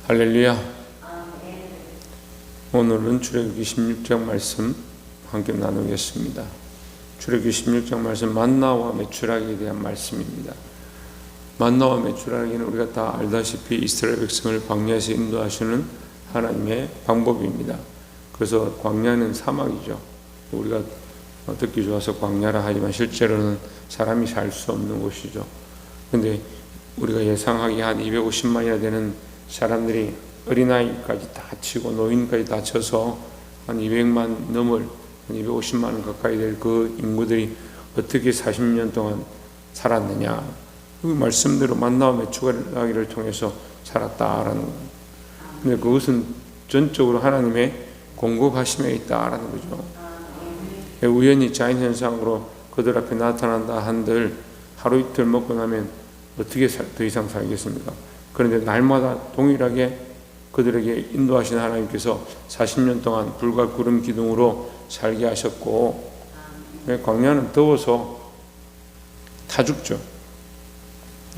할렐루야. 오늘은 출애굽기 16장 말씀 함께 나누겠습니다. 출애굽기 16장 말씀, 만나와 메추라기에 대한 말씀입니다. 만나와 메추라기는 우리가 다 알다시피 이스라엘 백성을 광야에서 인도하시는 하나님의 방법입니다. 그래서 광야는 사막이죠. 우리가 듣기 좋아서 광야라 하지만 실제로는 사람이 살 수 없는 곳이죠. 근데 우리가 예상하기에 한 250만이나 되는 사람들이 어린아이까지 다 치고 노인까지 다 쳐서 한 200만 넘을, 한 250만 가까이 될 그 인구들이 어떻게 40년 동안 살았느냐, 그 말씀대로 만나와 메추라기를 통해서 살았다라는 거예요. 근데 그것은 전적으로 하나님의 공급하심에 있다라는 거죠. 우연히 자연현상으로 그들 앞에 나타난다 한들 하루 이틀 먹고 나면 어떻게 더 이상 살겠습니까? 그런데 날마다 동일하게 그들에게 인도하신 하나님께서 40년 동안 불과 구름 기둥으로 살게 하셨고, 광야는 더워서 다 죽죠.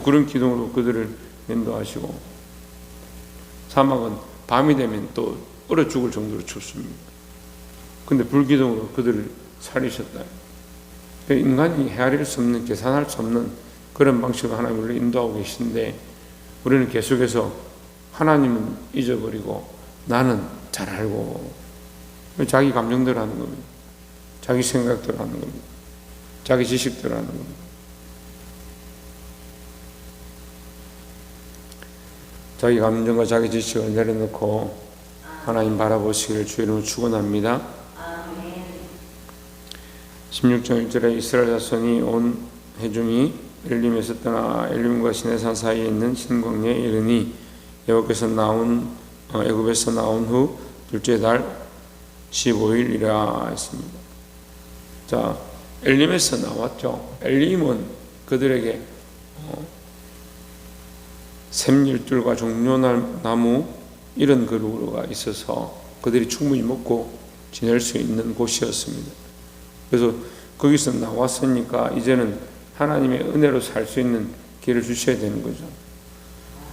구름 기둥으로 그들을 인도하시고, 사막은 밤이 되면 또 얼어 죽을 정도로 춥습니다. 근데 불기둥으로 그들을 살리셨다. 인간이 헤아릴 수 없는, 계산할 수 없는 그런 방식으로 하나님을 인도하고 계신데, 우리는 계속해서 하나님은 잊어버리고 나는 잘 알고, 자기 감정대로 하는 겁니다. 자기 생각대로 하는 겁니다. 자기 지식대로 하는 겁니다. 자기 감정과 자기 지식을 내려놓고 하나님 바라보시기를 주의 이름으로 축원합니다. 16장 1절에 이스라엘 자손이 온 회중이 엘림에서 떠나 엘림과 시내산 사이에 있는 신광야에 이르니 여호와께서 애굽에서 나온 후 둘째 달 15일이라 했습니다. 자, 엘림에서 나왔죠. 엘림은 그들에게 샘열둘과 종려나무 이런 그루가 있어서 그들이 충분히 먹고 지낼 수 있는 곳이었습니다. 그래서 거기서 나왔으니까 이제는 하나님의 은혜로 살 수 있는 길을 주셔야 되는 거죠.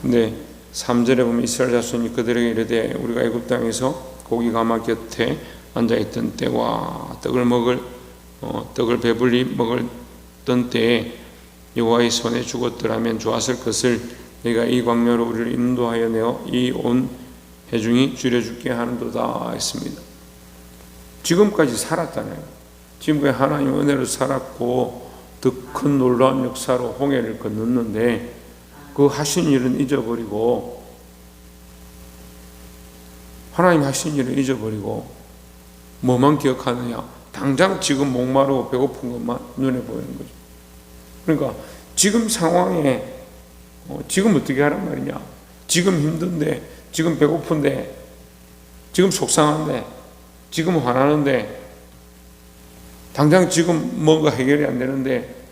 근데 3절에 보면 이스라엘 자손이 그들에게 이르되 우리가 애굽 땅에서 고기 가마 곁에 앉아있던 때와 떡을 배불리 먹었던 때에 여호와의 손에 죽었더라면 좋았을 것을 내가 이 광야로 우리를 인도하여 내어 이 온 회중이 줄여줄게 하는도다 했습니다. 지금까지 살았잖아요. 지금까지 하나님 은혜로 살았고 더 큰 놀라운 역사로 홍해를 건넜는데 그 하신 일은 잊어버리고, 하나님 하신 일을 잊어버리고 뭐만 기억하느냐? 당장 지금 목마르고 배고픈 것만 눈에 보이는 거죠. 그러니까 지금 상황에 지금 어떻게 하란 말이냐? 지금 힘든데, 지금 배고픈데, 지금 속상한데, 지금 화나는데, 당장 지금 뭔가 해결이 안 되는데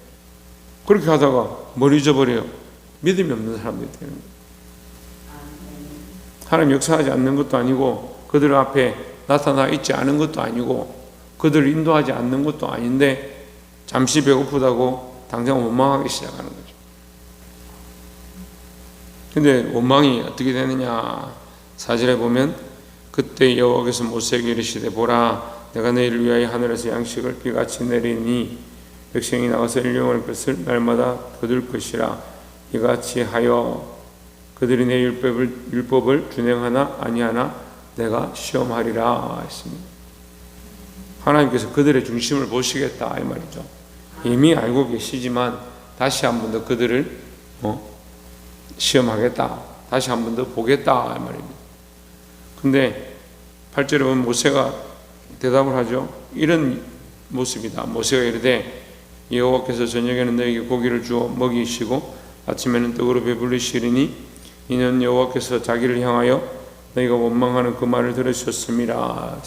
그렇게 하다가 뭘 잊어버려요? 믿음이 없는 사람들이 되는 거예요. 하나님 역사하지 않는 것도 아니고 그들 앞에 나타나 있지 않은 것도 아니고 그들을 인도하지 않는 것도 아닌데 잠시 배고프다고 당장 원망하기 시작하는 거죠. 근데 원망이 어떻게 되느냐? 4절에 보면 그때 여호와께서 모세에게 이르시되 보라, 내가 너희를 위하여 하늘에서 양식을 비같이 내리니 백성이 나가서 일용할 것을 날마다 거둘 것이라. 이같이 하여 그들이 내 율법을 준행하나 아니하나 내가 시험하리라 했습니다. 하나님께서 그들의 중심을 보시겠다 이 말이죠. 이미 알고 계시지만 다시 한 번 더 그들을 시험하겠다, 다시 한 번 더 보겠다 이 말입니다. 근데 8절에 보면 모세가 대답을 하죠. 이런 모습이다. 모세가 이르되 여호와께서 저녁에는 너에게 고기를 주어 먹이시고 아침에는 떡으로 배불리시리니 이는 여호와께서 자기를 향하여 너희가 원망하는 그 말을 들으셨음이라.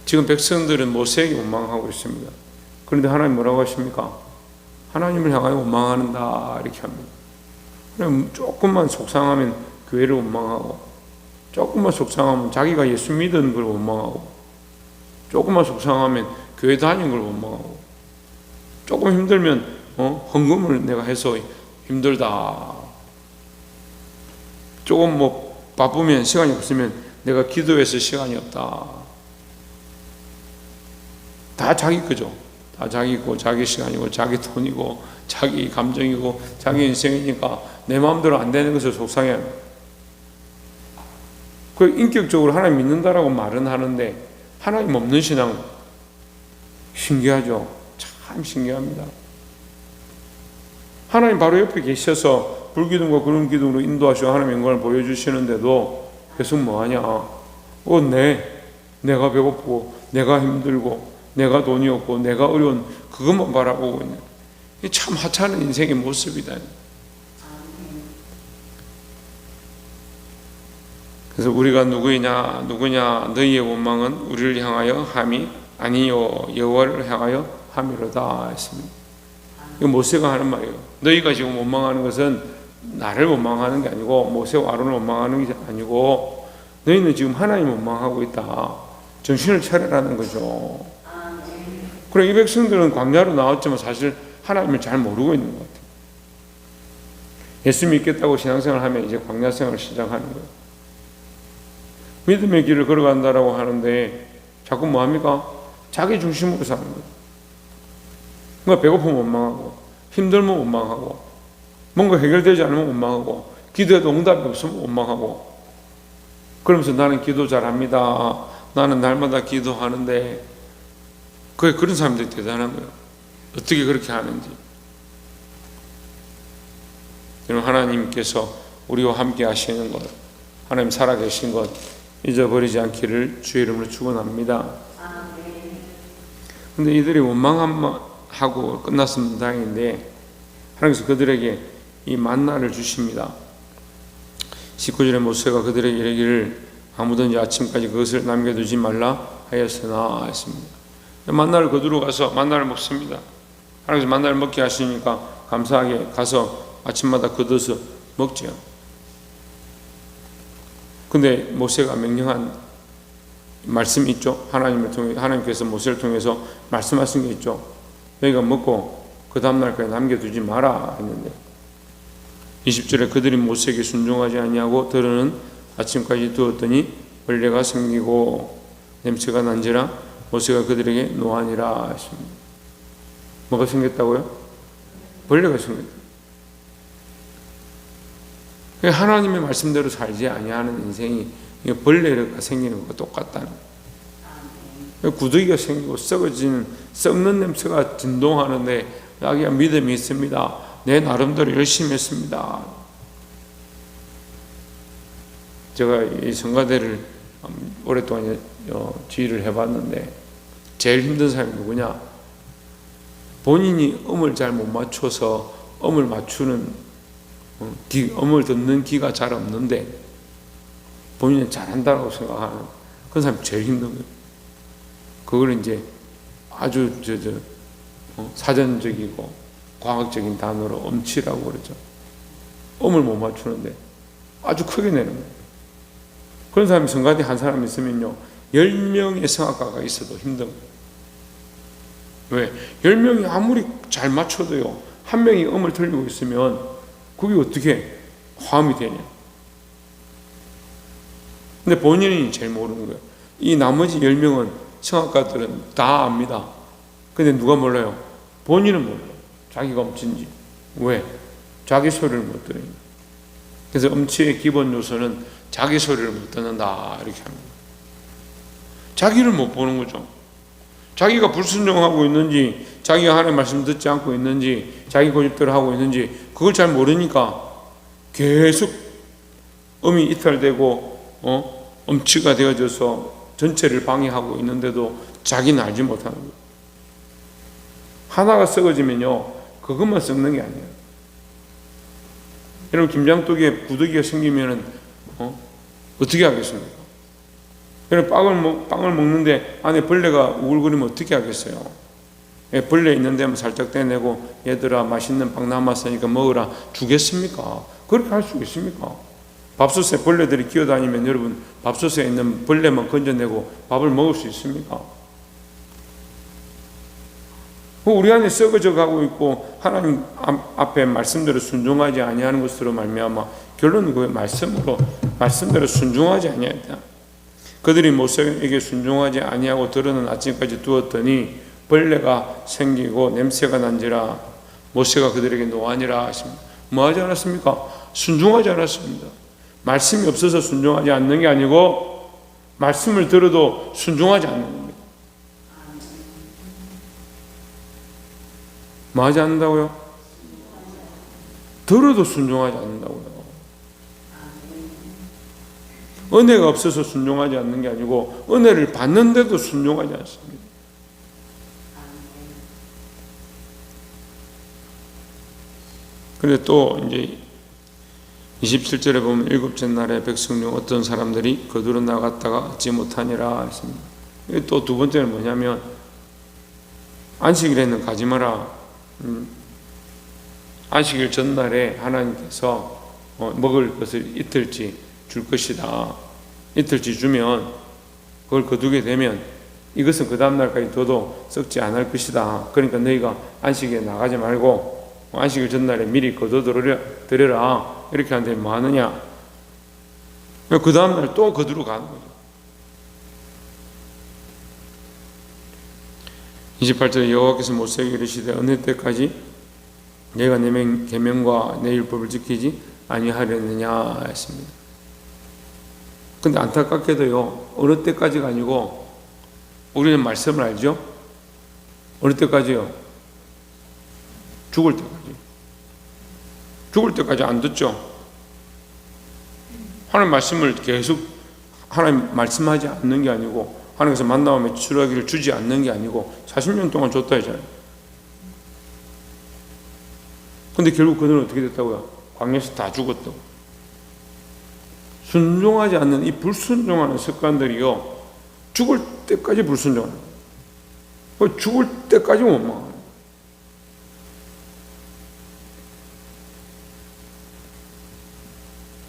지금 백성들은 모세에게 원망하고 있습니다. 그런데 하나님 뭐라고 하십니까? 하나님을 향하여 원망한다 이렇게 합니다. 그럼 조금만 속상하면 교회를 원망하고, 조금만 속상하면 자기가 예수 믿은 걸 원망하고, 조금만 속상하면 교회 다니는 걸 원망하고, 조금 힘들면 헌금을 내가 해서 힘들다, 조금 바쁘면 시간이 없으면 내가 기도해서 시간이 없다. 다 자기 거죠. 다 자기고 자기 시간이고 자기 돈이고 자기 감정이고 자기 인생이니까 내 마음대로 안 되는 것을 속상해합니다. 그 인격적으로 하나님 믿는다라고 말은 하는데 하나님 없는 신앙 신기하죠. 참 신기합니다. 하나님 바로 옆에 계셔서 불기둥과 구름기둥으로 인도하시고 하나님의 영광을 보여주시는데도 계속 뭐하냐. 내가 배고프고 내가 힘들고 내가 돈이 없고 내가 어려운 그것만 바라보고 있는, 이게 참 하찮은 인생의 모습이다. 그래서 우리가 누구냐 너희의 원망은 우리를 향하여 함이 아니요 여호와를 향하여 함이로다 했습니다. 이거 모세가 하는 말이에요. 너희가 지금 원망하는 것은 나를 원망하는 게 아니고 모세와 아론을 원망하는 게 아니고 너희는 지금 하나님 원망하고 있다. 정신을 차려라는 거죠. 그래, 이 백성들은 광야로 나왔지만 사실 하나님을 잘 모르고 있는 것 같아요. 예수 믿겠다고 신앙생활을 하면 이제 광야 생활을 시작하는 거예요. 믿음의 길을 걸어간다라고 하는데 자꾸 뭐합니까? 자기 중심으로 사는 거예요. 뭔가 배고프면 원망하고 힘들면 원망하고 뭔가 해결되지 않으면 원망하고 기도해도 응답이 없으면 원망하고 그러면서 나는 기도 잘합니다. 나는 날마다 기도하는데 그런 사람들이 대단한 거예요. 어떻게 그렇게 하는지. 여러분, 하나님께서 우리와 함께 하시는 것, 하나님 살아계신 것 잊어버리지 않기를 주의 이름으로 축원합니다. 그런데 이들이 원망하고 끝났으면 다행인데 하나님께서 그들에게 이 만나를 주십니다. 19절에 모세가 그들에게 이르기를 아무든지 아침까지 그것을 남겨두지 말라 하였으나 했습니다. 만나를 거두러 가서 만나를 먹습니다. 하나님께서 만나를 먹게 하시니까 감사하게 가서 아침마다 거둬서 먹죠. 근데 모세가 명령한 말씀이 있죠. 하나님께서 모세를 통해서 말씀하신 게 있죠. 너희가 먹고 그 다음날까지 남겨두지 마라 했는데 20절에 그들이 모세에게 순종하지 아니하고 들으는 아침까지 두었더니 벌레가 생기고 냄새가 난지라 모세가 그들에게 노하니라 했습니다. 뭐가 생겼다고요? 벌레가 생겼다. 하나님의 말씀대로 살지 아니하는 인생이 벌레가 생기는 것과 똑같다는 거예요. 구더기가 생기고 썩는 냄새가 진동하는데 자기가 믿음이 있습니다. 내 나름대로 열심히 했습니다. 제가 이 성가대를 오랫동안 지휘를 해봤는데 제일 힘든 사람이 누구냐? 본인이 음을 잘 못 맞춰서 음을 맞추는 음을 듣는 기가 잘 없는데 본인은 잘한다고 생각하는 그런 사람이 제일 힘든 거예요. 그걸 이제 아주 사전적이고 과학적인 단어로 음치라고 그러죠. 음을 못 맞추는데 아주 크게 내는 거예요. 그런 사람이 성가대 한 사람 있으면요 10명의 성악가가 있어도 힘든 거예요. 왜? 10명이 아무리 잘 맞춰도요 한 명이 음을 틀리고 있으면 그게 어떻게 화음이 되냐. 근데 본인이 제일 모르는 거예요. 이 나머지 10명은 성악가들은 다 압니다. 근데 누가 몰라요? 본인은 몰라요. 자기가 음치인지. 왜? 자기 소리를 못 들어요. 그래서 음치의 기본 요소는 자기 소리를 못 듣는다 이렇게 합니다. 자기를 못 보는 거죠. 자기가 불순종하고 있는지 자기가 하나님의 말씀 듣지 않고 있는지 자기 고집대로 하고 있는지 그걸 잘 모르니까 계속 음이 이탈되고 음치가 되어져서 전체를 방해하고 있는데도 자기는 알지 못하는 거예요. 하나가 썩어지면요 그것만 썩는 게 아니에요. 여러분 김장독에 구더기가 생기면은 어떻게 하겠습니까? 빵을 먹는데 안에 벌레가 우글거리면 어떻게 하겠어요? 벌레 있는 데만 살짝 떼내고 얘들아 맛있는 빵 남았으니까 먹으라 주겠습니까? 그렇게 할 수 있습니까? 밥솥에 벌레들이 기어다니면 여러분 밥솥에 있는 벌레만 건져내고 밥을 먹을 수 있습니까? 우리 안에 썩어져 가고 있고 하나님 앞에 말씀대로 순종하지 아니하는 것으로 말미암아 결론은 그 말씀으로 말씀대로 순종하지 아니하였다. 그들이 모세에게 순종하지 아니하고 들어는 아침까지 두었더니 벌레가 생기고 냄새가 난지라 모세가 그들에게 노하니라 하십니다. 뭐 하지 않았습니까? 순종하지 않았습니다. 말씀이 없어서 순종하지 않는 게 아니고 말씀을 들어도 순종하지 않는 겁니다. 뭐 하지 않는다고요? 들어도 순종하지 않는다고요. 은혜가 없어서 순종하지 않는 게 아니고 은혜를 받는데도 순종하지 않습니다. 그런데 또 이제 27절에 보면 일곱째 날에 백성 중 어떤 사람들이 거두러 나갔다가 얻지 못하니라 했습니다. 또 두 번째는 뭐냐면 안식일에는 가지 마라. 안식일 전날에 하나님께서 먹을 것을 이틀치 줄 것이다. 이틀치 주면 그걸 거두게 되면 이것은 그 다음날까지 둬도 썩지 않을 것이다. 그러니까 너희가 안식일에 나가지 말고 안식일 전날에 미리 거둬들여라. 이렇게 하는데 뭐 하느냐? 그 다음날 또 거두러 가는 거죠. 28절에 여호와께서 모세에게 이르시되 어느 때까지 내가 내 계명과 내 율법을 지키지 아니하려느냐 했습니다. 근데 안타깝게도요, 어느 때까지가 아니고 우리는 말씀을 알죠? 어느 때까지요? 죽을 때까지. 죽을 때까지 안 듣죠? 하나님 말씀을 계속 하나님 말씀하지 않는 게 아니고 하나님께서 만나면 출하기를 주지 않는 게 아니고 40년 동안 줬다 했잖아요. 근데 결국 그들은 어떻게 됐다고요? 광야에서 다 죽었다고. 순종하지 않는 이 불순종하는 습관들이요, 죽을 때까지 불순종하는 거예요. 죽을 때까지 못 막아요.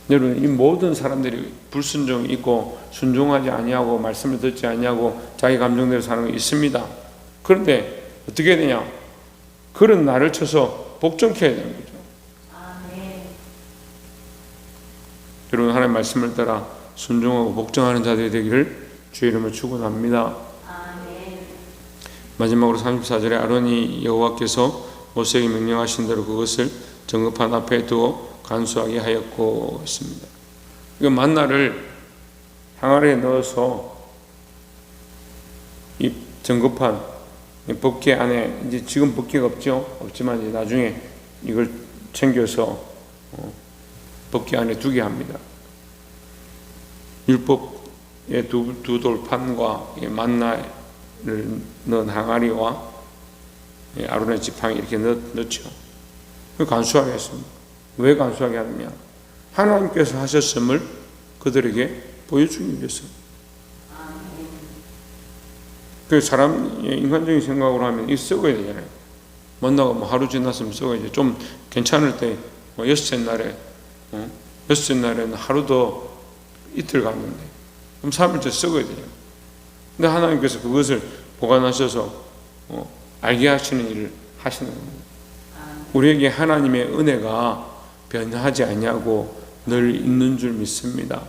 여러분, 이 모든 사람들이 불순종이 있고 순종하지 아니하고 말씀을 듣지 아니하고 자기 감정대로 사는 거 있습니다. 그런데 어떻게 해야 되냐? 그런 날을 쳐서 복종케 해야 되는 거죠. 아멘. 여러분, 하나님의 말씀을 따라 순종하고 복종하는 자들이 되기를 주의 이름으로 축원합니다. 아멘. 마지막으로 34절에 아론이 여호와께서 모세에게 명령하신 대로 그것을 정금판 앞에 두어 간수하게 하였고 있습니다. 이 만나를 항아리에 넣어서 이 정금판 법궤 안에, 이제 지금 법궤가 없지만 이제 나중에 이걸 챙겨서 법궤 안에 두게 합니다. 율법의 두 돌판과 만나를 넣은 항아리와 아론의 지팡이 이렇게 넣죠. 간수하게 했습니다. 왜 간수하게 하느냐? 하나님께서 하셨음을 그들에게 보여주기 위해서. 그 사람의 인간적인 생각으로 하면 이거 썩어야 되잖아요. 만나가 뭐 하루 지났으면 썩어야지. 좀 괜찮을 때 여섯째 날에는 하루 더 이틀 갔는데 그럼 3일째 썩어야 되잖아요. 근데 하나님께서 그것을 보관하셔서 알게 하시는 일을 하시는 겁니다. 우리에게 하나님의 은혜가 변하지 않냐고 늘 있는 줄 믿습니다.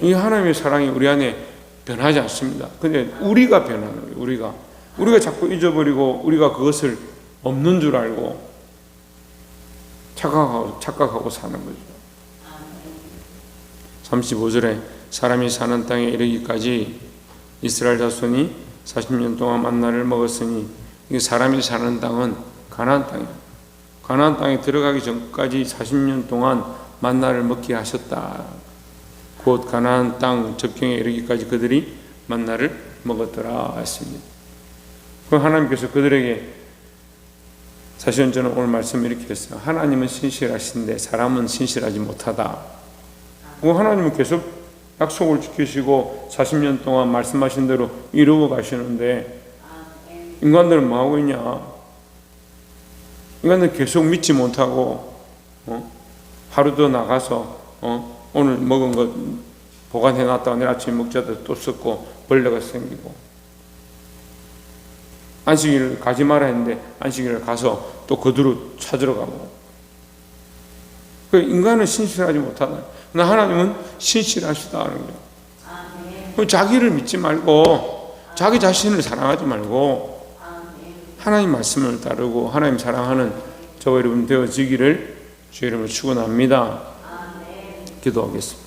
이 하나님의 사랑이 우리 안에 변하지 않습니다. 근데 우리가 변하는 거예요. 우리가 자꾸 잊어버리고 우리가 그것을 없는 줄 알고 착각하고 사는 거죠. 35절에 사람이 사는 땅에 이르기까지 이스라엘 자손이 40년 동안 만나를 먹었으니 이 사람이 사는 땅은 가나안 땅이에요. 가나안 땅에 들어가기 전까지 40년 동안 만나를 먹게 하셨다. 곧 가나안 땅 접경에 이르기까지 그들이 만나를 먹었더라 했습니다. 그럼 하나님께서 그들에게, 사실은 저는 오늘 말씀을 이렇게 했어요. 하나님은 신실하신데 사람은 신실하지 못하다. 하나님은 계속 약속을 지키시고 40년 동안 말씀하신 대로 이루어 가시는데 인간들은 뭐 하고 있냐? 인간들은 계속 믿지 못하고 하루 더 나가서 오늘 먹은 것 보관해 놨다가 내일 아침에 먹자도 또 썩고 벌레가 생기고, 안식일을 가지 마라 했는데 안식일을 가서 또 거두러 찾으러 가고. 그 인간은 신실하지 못하다. 그러나 하나님은 신실하시다는 거예요. 자기를 믿지 말고 자기 자신을 사랑하지 말고 하나님 말씀을 따르고 하나님 사랑하는 저와 여러분 되어지기를 주의 이름으로 축원합니다. 기도하겠습니다.